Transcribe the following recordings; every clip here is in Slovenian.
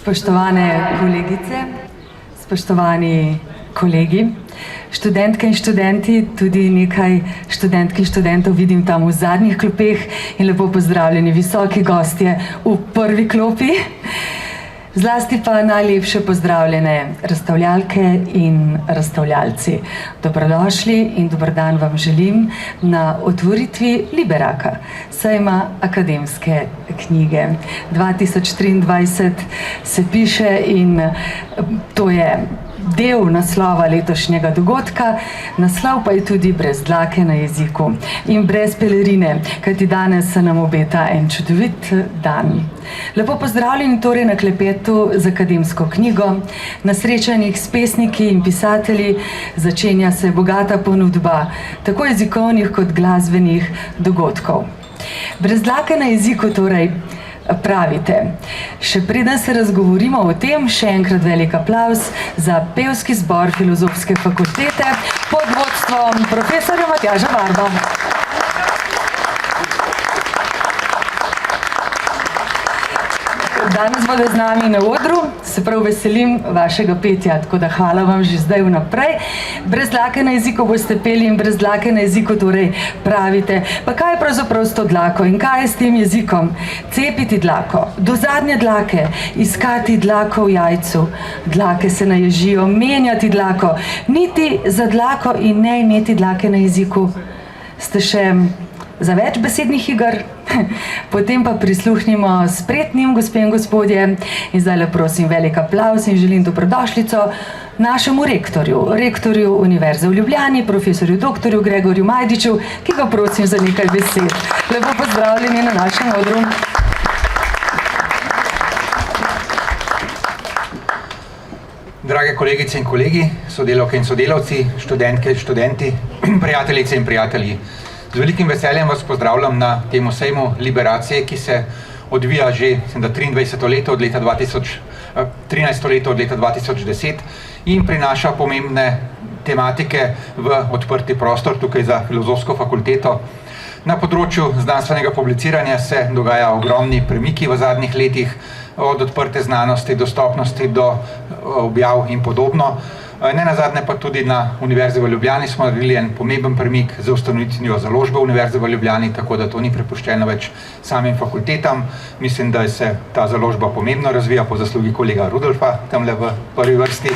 Spoštovane kolegice, spoštovani kolegi, študentke in študenti, tudi nekaj študentk in študentov vidim tam v zadnjih klopeh in lepo pozdravljeni visoki gostje v prvi klopi. Zlasti pa najlepše pozdravljene razstavljalke in razstavljalci. Dobrodošli in dober dan vam želim na otvoritvi Liberaka, sejma akademske knjige. 2023 se piše in to je del naslova letošnjega dogodka, naslov pa je tudi brez dlake na jeziku in brez pelerine, kajti danes se nam obeta en čudovit dan. Lepo pozdravljeni torej na klepetu z akademsko knjigo, na srečanjih s pesniki in pisatelji začenja se bogata ponudba tako jezikovnih kot glasbenih dogodkov. Brez dlake na jeziku torej pravite. Še preden se razgovorimo o tem, še enkrat velik aplavz za pevski zbor Filozofske fakultete pod vodstvom profesorja Matjaža Barba. Danes bodo z nami na odru, se prav veselim vašega petja, tako da hvala vam že zdaj vnaprej. Brez dlake na jeziku boste peli in brez dlake na jeziku torej pravite. Pa kaj je pravzaprav s to dlako in kaj je s tem jezikom? Cepiti dlako, do zadnje dlake, iskati dlako v jajcu, dlake se naježijo, menjati dlako, niti za dlako in ne imeti dlake na jeziku. Ste še za več besednih iger? Potem pa prisluhnimo spretnim, gospe in gospodje, in zdaj le prosim velik aplavz in želim dobrodošlico našemu rektorju Univerze v Ljubljani, profesorju doktorju Gregorju Majdiču, ki ga prosim za nekaj besed. Lepo pozdravljeni na našem odru. Drage kolegice in kolegi, sodelavke in sodelavci, študentke in študenti, prijateljice in prijatelji. Z velikim veseljem vas pozdravljam na temu sejmu Liberacije, ki se odvija že 23. leto od leta 2010 in prinaša pomembne tematike v odprti prostor tukaj za Filozofsko fakulteto. Na področju znanstvenega publiciranja se dogaja ogromni premiki v zadnjih letih, od odprte znanosti, dostopnosti do objav in podobno. Nenazadnje pa tudi na Univerzi v Ljubljani smo naredili en pomemben premik za ustanovitvijo založbe Univerze v Ljubljani, tako da to ni prepuščeno več samim fakultetam. Mislim, da se ta založba pomembno razvija po zaslugi kolega Rudolfa, tamle v prvi vrsti.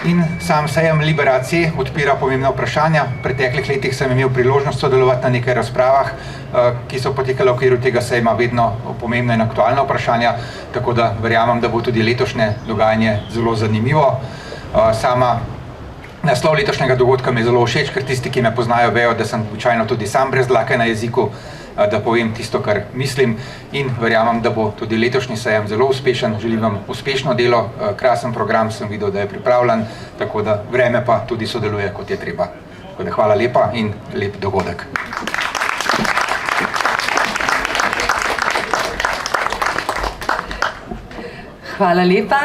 In sam sejem Liberacije odpira pomembna vprašanja. V preteklih letih sem imel priložnost sodelovati na nekaj razpravah, ki so potekale v okviru tega sejma vedno pomembna in aktualna vprašanja, tako da verjamem, da bo tudi letošnje dogajanje zelo zanimivo. Sama naslov letošnjega dogodka mi je zelo všeč, ker tisti, ki me poznajo, vejo, da sem običajno tudi sam brez dlake na jeziku, da povem tisto, kar mislim, in verjamem, da bo tudi letošnji sejem zelo uspešen. Želim vam uspešno delo, krasen program sem videl, da je pripravljen, tako da vreme pa tudi sodeluje, kot je treba. Tako da hvala lepa in lep dogodek. Hvala lepa.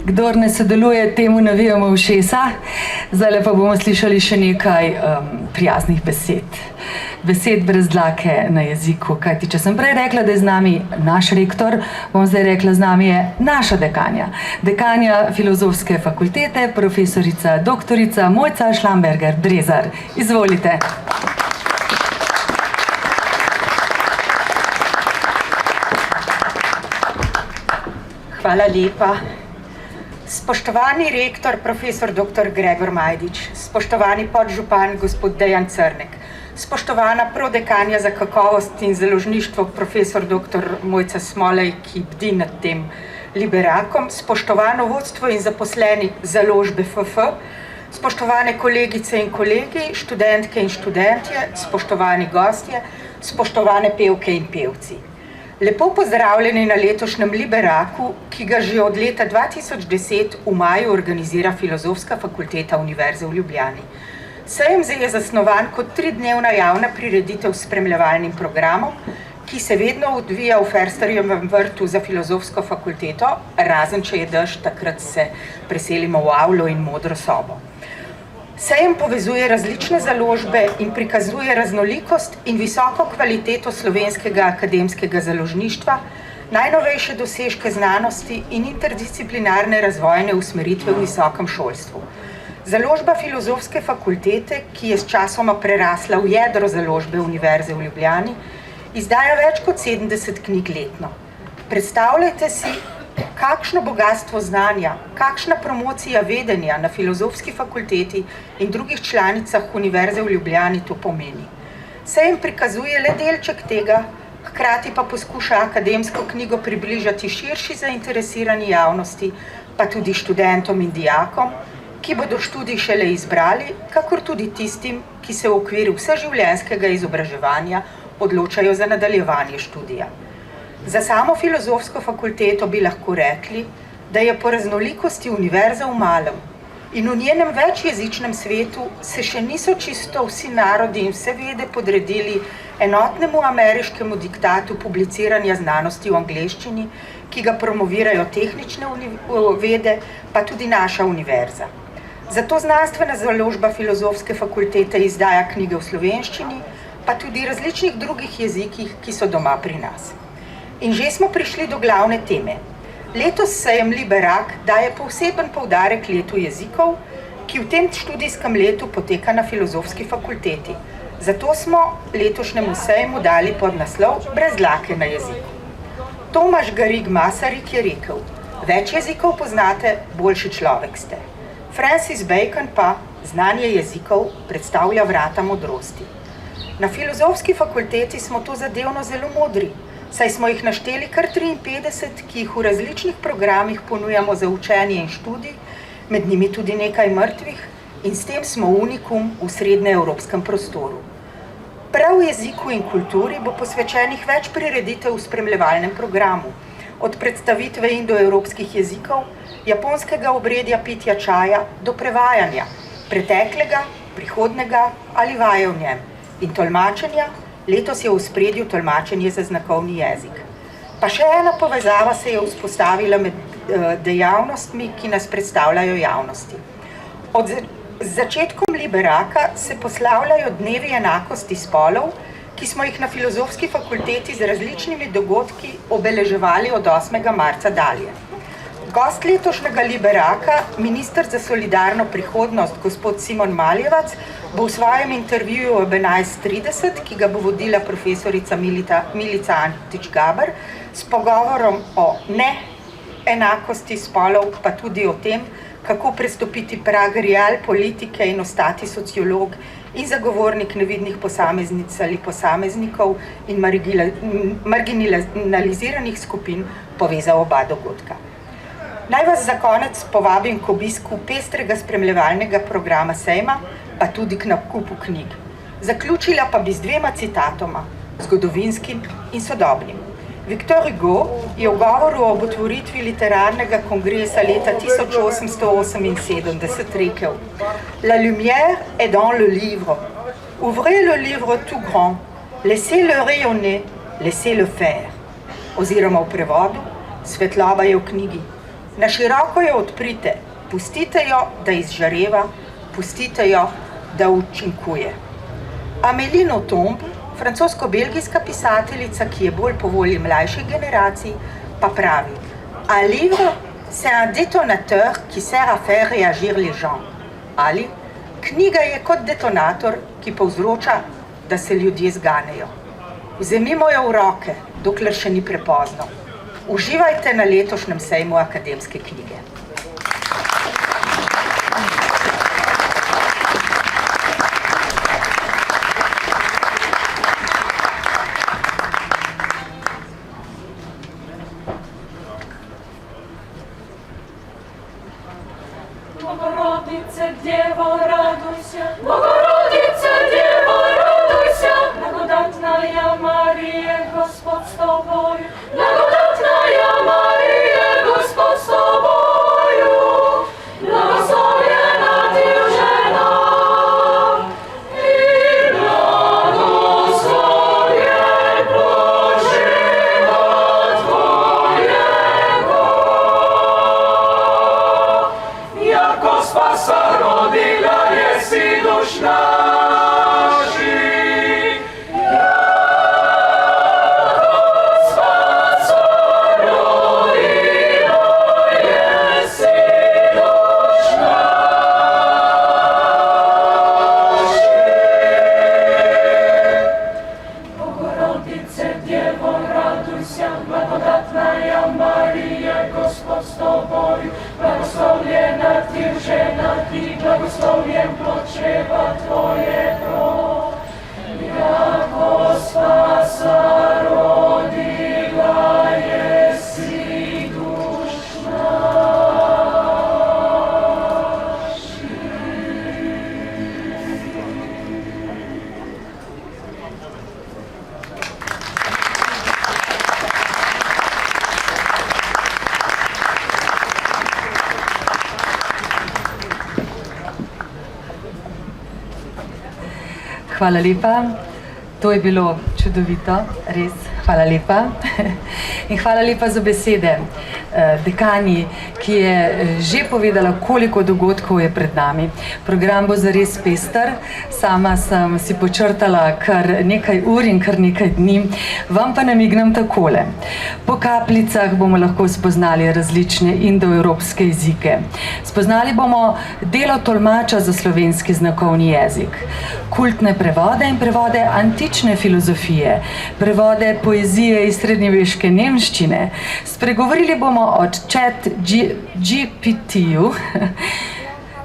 Kdor ne sodeluje, temu navijamo ušesa. Zdaj pa bomo slišali še nekaj prijaznih besed. Besed brez dlake na jeziku. Kajti, če sem prej rekla, da je z nami naš rektor, bom zdaj rekla, z nami je naša dekanja. Dekanja Filozofske fakultete, profesorica doktorica Mojca Šlamberger-Drezar. Izvolite. Hvala lepa. Spoštovani rektor, profesor dr. Gregor Majdič, spoštovani podžupan gospod Dejan Crnek, spoštovana prodekanja za kakovost in založništvo profesor dr. Mojca Smolej, ki bdi nad tem Liberakom, spoštovano vodstvo in zaposleni založbe FF, spoštovane kolegice in kolegi, študentke in študentje, spoštovani gostje, spoštovane pevke in pevci. Lepo pozdravljeni na letošnjem Liberaku, ki ga že od leta 2010 v maju organizira Filozofska fakulteta Univerze v Ljubljani. Sejem je zasnovan kot 3-dnevna javna prireditev s spremljevalnim programom, ki se vedno odvija v Fersterjevem vrtu za Filozofsko fakulteto, razen če je dež, takrat se preselimo v avlo in modro sobo. Sejem povezuje različne založbe in prikazuje raznolikost in visoko kvaliteto slovenskega akademskega založništva, najnovejše dosežke znanosti in interdisciplinarne razvojne usmeritve v visokem šolstvu. Založba Filozofske fakultete, ki je s časoma prerasla v jedro založbe Univerze v Ljubljani, izdaja več kot 70 knjig letno. Predstavljajte si, kakšno bogatstvo znanja, kakšna promocija vedenja na Filozofski fakulteti in drugih članicah Univerze v Ljubljani to pomeni. Sejem prikazuje le delček tega, hkrati pa poskuša akademsko knjigo približati širši zainteresirani javnosti, pa tudi študentom in dijakom, ki bodo študij šele izbrali, kakor tudi tistim, ki se v okviru vseživljenjskega izobraževanja odločajo za nadaljevanje študija. Za samo Filozofsko fakulteto bi lahko rekli, da je po raznolikosti univerza v malem in v njenem večjezičnem svetu se še niso čisto vsi narodi in vse vede podredili enotnemu ameriškemu diktatu publiciranja znanosti v angleščini, ki ga promovirajo tehnične vede, pa tudi naša univerza. Zato znanstvena založba Filozofske fakultete izdaja knjige v slovenščini, pa tudi različnih drugih jezikih, ki so doma pri nas. In že smo prišli do glavne teme. Letos sejem Liberak daje poseben poudarek letu jezikov, ki v tem študijskem letu poteka na Filozofski fakulteti. Zato smo letošnjemu sejmu dali podnaslov Brez dlake na jeziku. Tomaž Garrigue Masaryk je rekel: več jezikov poznate, boljši človek ste. Francis Bacon pa: znanje jezikov predstavlja vrata modrosti. Na Filozofski fakulteti smo to zadevno zelo modri, saj smo jih našteli kar 53, ki jih v različnih programih ponujamo za učenje in študij, med njimi tudi nekaj mrtvih, in s tem smo unikum v srednjeevropskem prostoru. Prav jeziku in kulturi bo posvečenih več prireditev v spremljevalnem programu, od predstavitve indoevropskih jezikov, japonskega obredja pitja čaja do prevajanja, preteklega, prihodnega ali vaje v njem, in tolmačenja. Letos je v ospredju tolmačenje za znakovni jezik. Pa še ena povezava se je vzpostavila med dejavnostmi, ki nas predstavljajo javnosti. Z začetkom Liberaka se poslavljajo dnevi enakosti spolov, ki smo jih na Filozofski fakulteti z različnimi dogodki obeleževali od 8. marca dalje. Gost letošnjega Liberaka, minister za solidarno prihodnost, gospod Simon Maljevac, bo v svojem intervjuju ob 11:30, ki ga bo vodila profesorica Milica Antič-Gaber, s pogovorom o neenakosti spolov, pa tudi o tem, kako prestopiti prag real politike in ostati sociolog in zagovornik nevidnih posameznic ali posameznikov in marginaliziranih skupin, povezal oba dogodka. Naj vas za konec povabim k obisku pestrega spremljevalnega programa sejma, pa tudi k nakupu knjig. Zaključila pa bi z dvema citatoma, zgodovinskim in sodobnim. Victor Hugo je v govoru ob otvoritvi literarnega kongresa leta 1878 rekel: La lumière est dans le livre. Ouvrez le livre tout grand, laissez-le rayonner, laissez-le faire. Oziroma v prevodu: svetloba je v knjigi. Na široko jo odprite, pustite jo, da izžareva, pustite jo, da učinkuje. Amélie Nothomb, francosko-belgijska pisateljica, ki je bolj po volji mlajših generacij, pa pravi: Un livre, c'est un détonateur qui sert à faire réagir les gens. Ali: knjiga je kot detonator, ki povzroča, da se ljudje zganejo. Vzemimo jo v roke, dokler še ni prepozno. Uživajte na letošnjem sejmu akademske knjige. Bogorodice, Djevo, radujся, Bogorodice, Djevo, radujся, blagodatnaja Marije, Gospod s tobою, blagodatnaja Marije, Gospod s tobою, blagoslovljena ti žena i blagoslovljen plod života tvojego. Jako spasa rodila jesi duš naših. Blagoslovljen plod čreva tvojega, jako spasa rodila jesi duš naših. Hvala lepa. To je bilo čudovito, res. Hvala lepa. In hvala lepa za besede dekani, ki je že povedala, koliko dogodkov je pred nami. Program bo zares pester. Sama sem si počrtala kar nekaj ur in kar nekaj dni. Vam pa namignem takole. Po kapljicah bomo lahko spoznali različne indoevropske jezike. Spoznali bomo delo tolmača za slovenski znakovni jezik, kultne prevode in prevode antične filozofije, prevode poezije iz srednjeveške nemščine. Spregovorili bomo o ChatGPT-ju,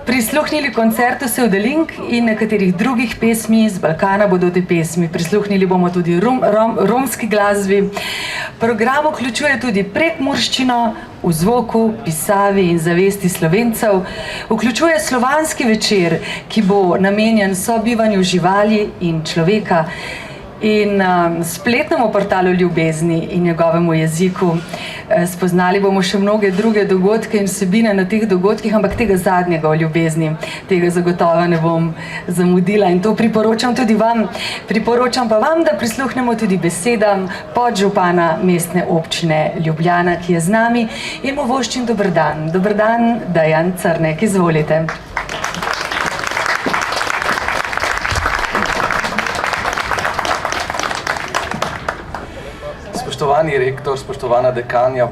prisluhnili koncertu Sevdelink in nekaterih drugih pesmi z Balkana bodo te pesmi. Prisluhnili bomo tudi romski glasbi. Program vključuje tudi prekmurščino v zvoku, pisavi in zavesti Slovencev. Vključuje slovanski večer, ki bo namenjen sobivanju živali in človeka, in spletnemu portalu ljubezni in njegovemu jeziku. Spoznali bomo še mnoge druge dogodke in vsebine na teh dogodkih, ampak tega zadnjega o ljubezni, tega zagotovo ne bom zamudila in to priporočam tudi vam. Priporočam pa vam, da prisluhnemo tudi besedam podžupana Mestne občine Ljubljana, ki je z nami, in mu voščim dober dan. Dober dan, Dejan Crnek, izvolite. Spoštovani rektor, spoštovana dekanja,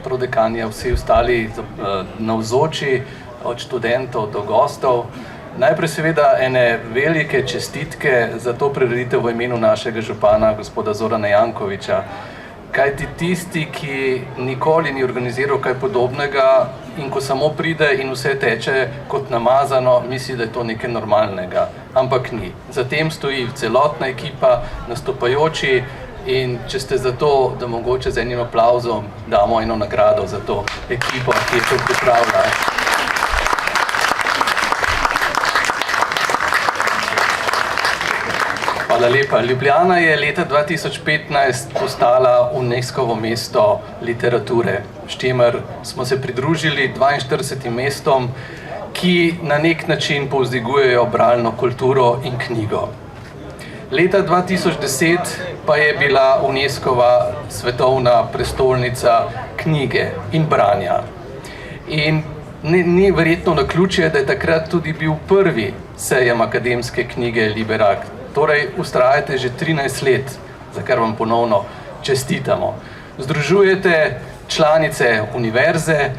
prodekanja, vsi ostali navzoči, od študentov do gostov. Najprej seveda ene velike čestitke za to prireditev v imenu našega župana, gospoda Zorana Jankovića. Kajti tisti, ki nikoli ni organiziral kaj podobnega in ko samo pride in vse teče kot namazano, misli, da je to nekaj normalnega. Ampak ni. Zatem stoji celotna ekipa, nastopajoči. In če ste za to, da mogoče z enim aplavzom damo eno nagrado za to ekipo, ki je to pripravila. Hvala lepa. Ljubljana je leta 2015 postala UNESCO-ovo mesto literature, s čimer smo se pridružili 42 mestom, ki na nek način povzdigujejo bralno kulturo in knjigo. Leta 2010 pa je bila UNESCO-va svetovna prestolnica knjige in branja. In ni verjetno naključje, da je takrat tudi bil prvi sejem akademske knjige Liberak. Torej, vztrajate že 13 let, za kar vam ponovno čestitamo. Združujete članice univerze,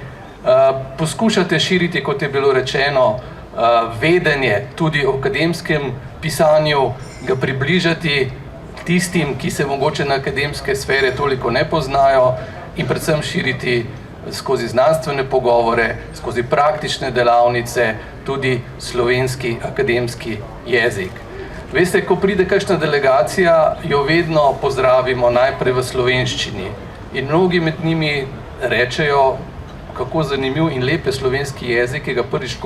poskušate širiti, kot je bilo rečeno, vedenje tudi o akademskem pisanju, ga približati tistim, ki se mogoče na akademske sfere toliko ne poznajo, in predvsem širiti skozi znanstvene pogovore, skozi praktične delavnice, tudi slovenski akademski jezik. Veste, ko pride kakšna delegacija, jo vedno pozdravimo najprej v slovenščini. In mnogi med njimi rečejo, kako zanimiv in lepe slovenski jezik, ki ga prvič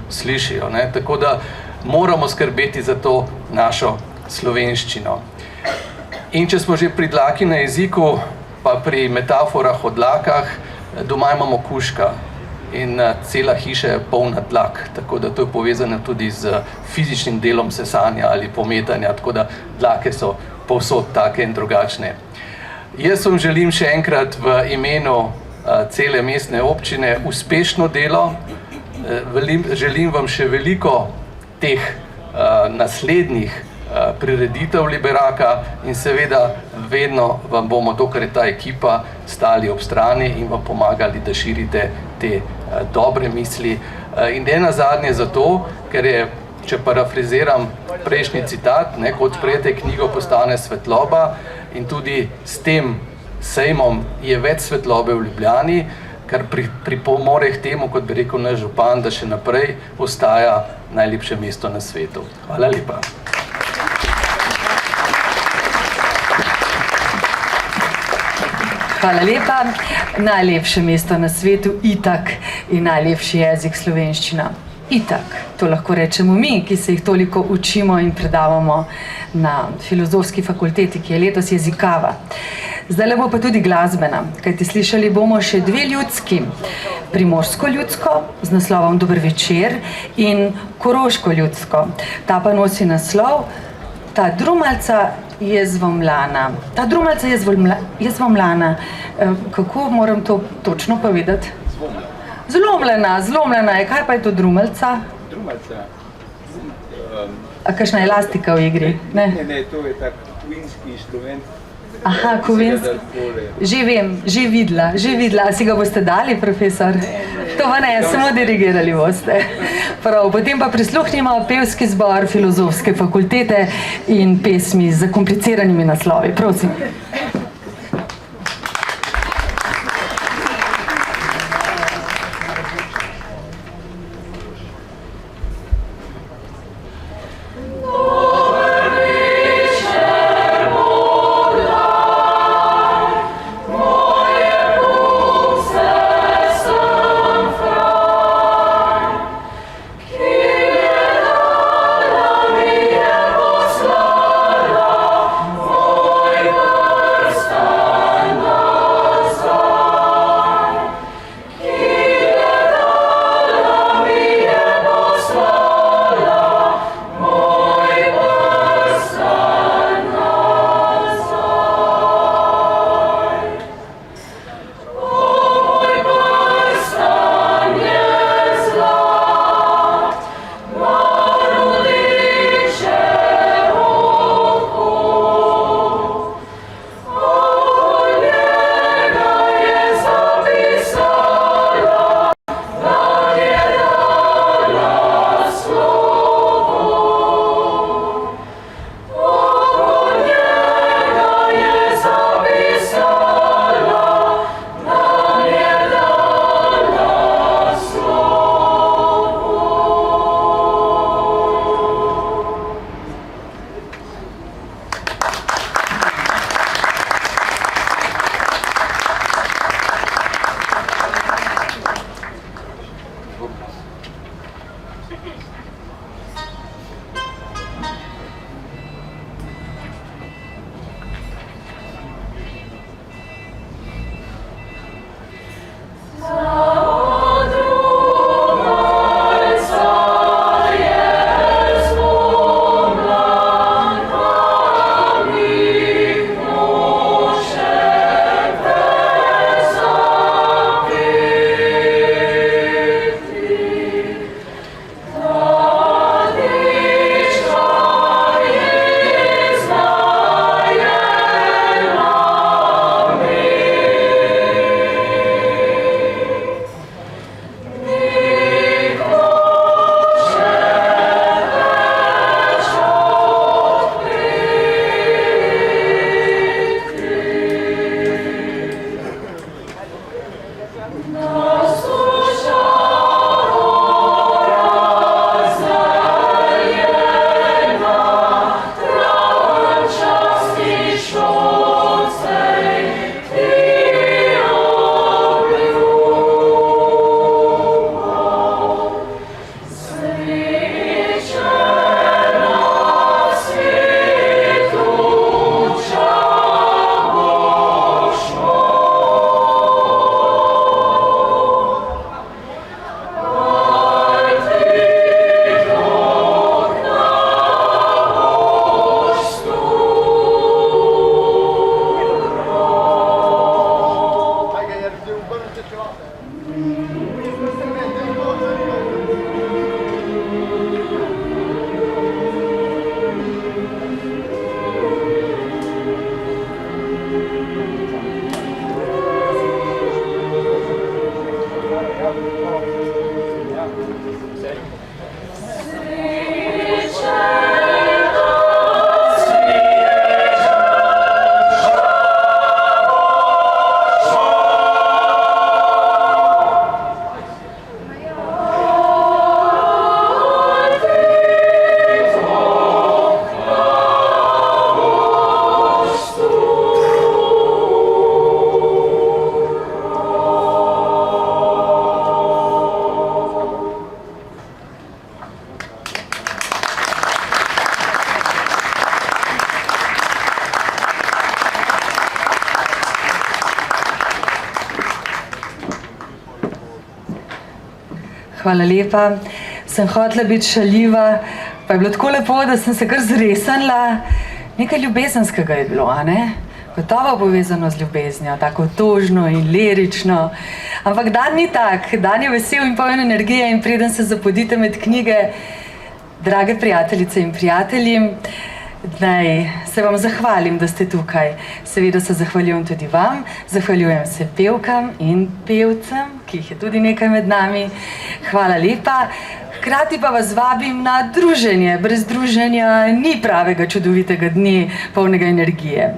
slišijo. Tako da moramo skrbeti za to našo slovenščino. In če smo že pri dlaki na jeziku, pa pri metaforah o dlakah, doma imamo kužka in cela hiša je polna dlak, tako da to je povezano tudi z fizičnim delom sesanja ali pometanja, tako da dlake so povsod take in drugačne. Jaz vam želim še enkrat v imenu cele mestne občine uspešno delo, želim vam še veliko teh naslednjih prireditev Liberaka in seveda vedno vam bomo, dokler je ta ekipa, stali ob strani in vam pomagali, da širite te dobre misli. In nenazadnje zato, ker je, če parafraziram prejšnji citat, ko odprete knjigo, postane svetloba, in tudi s tem sejmom je več svetlobe v Ljubljani, kar pripomore k temu, kot bi rekel naš župan, da še naprej ostaja najlepše mesto na svetu. Hvala lepa. Hvala lepa. Najlepše mesto na svetu, itak, in najlepši jezik slovenščina. Itak, to lahko rečemo mi, ki se jih toliko učimo in predavamo na Filozofski fakulteti, ki je letos jezikava. Zdaj bo pa tudi glasbena, kajti slišali bomo še dve ljudski. Primorsko ljudsko z naslovom Dober večer in Koroško ljudsko. Ta pa nosi naslov Ta drumalca jezvomlana. Ta drumalca jezvomlana. Kako moram to točno povedati? Zlomljena je. Kaj pa je to drumalca? Drumalca. A kakšna elastika v igri? Ne, to je tak kovinski inštrument. Aha, kovinski. Že vem, že videla. A si ga boste dali, profesor? To pa ne, samo dirigirali boste. Prav, potem pa prisluhnimo pevski zbor Filozofske fakultete in pesmi z zakompliciranimi naslovi. Prosim. hvala lepa. Sem hotela biti šaljiva, pa je bilo tako lepo, da sem se kar zresnila. Nekaj ljubezenskega je bilo, a ne? Gotovo povezano z ljubeznijo, tako tožno in lirično. Ampak dan ni tak, dan je vesel in poln energije in preden se zapodite med knjige, drage prijateljice in prijatelji, naj se vam zahvalim, da ste tukaj. Seveda se zahvaljujem tudi vam, zahvaljujem se pevkam in pevcem, ki jih je tudi nekaj med nami. Hvala lepa. Hkrati pa vas vabim na druženje. Brez druženja ni pravega čudovitega dne, polnega energije.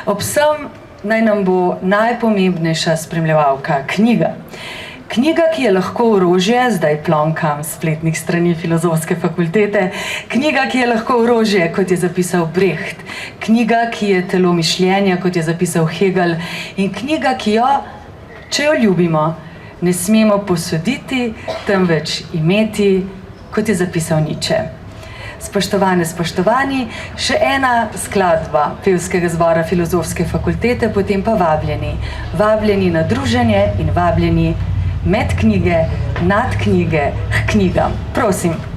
Ob vsem naj nam bo najpomembnejša spremljevalka knjiga. Knjiga, ki je lahko orožje, zdaj plonkam spletnih strani Filozofske fakultete, knjiga, ki je lahko orožje, kot je zapisal Brecht, knjiga, ki je telo mišljenja, kot je zapisal Hegel, in knjiga, ki jo, če jo ljubimo, ne smemo posoditi, temveč imeti, kot je zapisal Nietzsche. Spoštovane, spoštovani, še ena skladba pevskega zbora Filozofske fakultete, potem pa vabljeni. Vabljeni na druženje in vabljeni med knjige, nad knjige, k knjigam. Prosim.